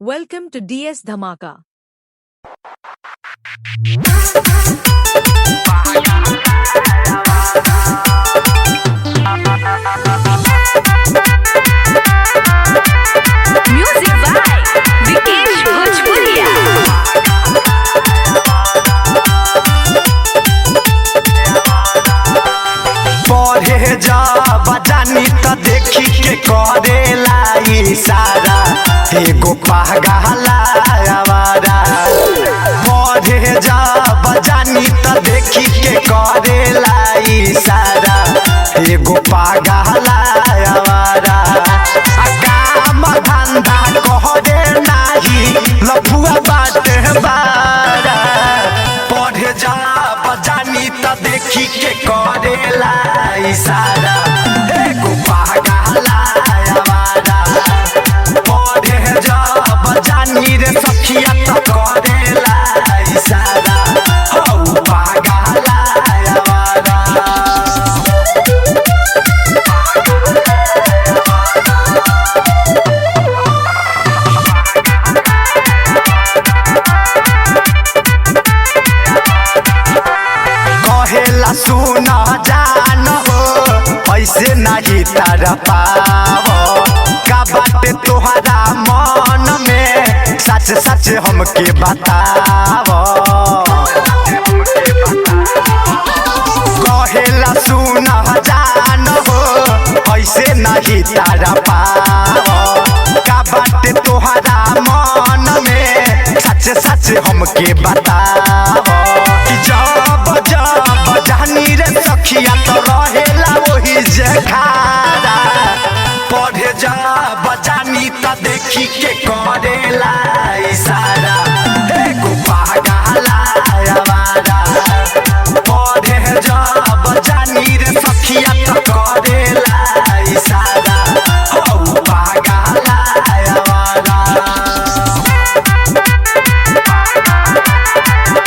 Welcome to DS Dhamaka. Music by Vikesh Bhojpuria. पढ़े जा बजानी त देखी के करेला इशारा एगो पागला आवारा। पढ़े जा बजानी त देखी के करेला इशारा एगो पागला आवारा। काम धंधा कहरे नाही लफुआ बाटे बारा। पढ़े जा बजानी त देखी के करेला इशारा एगो पागला आवारा। पढ़े जा बजानी रे सखिया त करेला इशारा हौ पागला आवारा। कहेला सुन जान हो ऐसे नहीं तर पाव का बाटे तोहरा मन में सच सच हमके बताव। कहेला सुन जान हो ऐसे नहीं तर पाव का बाटे तोहरा मन में सच सच हमके बताव। जब जब जानी रे सखिया तो रहेला वही जखारा। पढ़े जा बजानी त देखी के करेला इशारा एगो पागला आवारा। पढ़े जा बजानी रे सखिया तो करेला इशारा हौ पागला आवारा।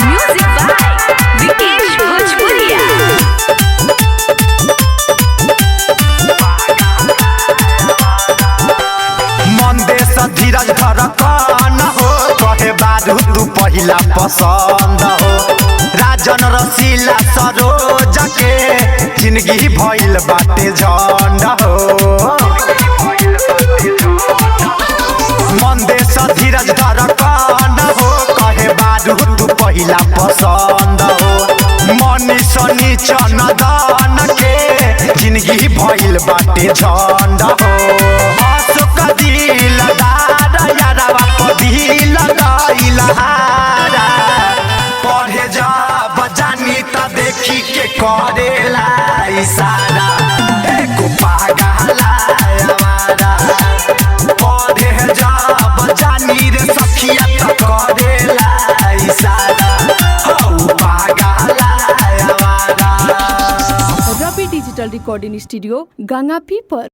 Music by Vikesh Bhojpuria. मंदेश धीरज धड़कन हो कहे बारू तू पहिला पसंद हो। राजन रसीला सरोज के जिंदगी भइल बाटे झंड हो। मंदेश धीरज धड़कन हो कहे बारू तू पहिला पसंद हो। मनीष नीचन दान के जिंदगी भइल बाटे झंड हो। अशोक दिलदार यारवा को दिल गइल हारा। पढ़े जा बजानी त देखी के करेला इशारा एगो पागला आवारा। पढ़े जा बजानी रे सखिया त करेला इशारा हौ पागला आवारा। रवि डिजिटल रिकॉर्डिंग स्टूडियो गंगापी पर।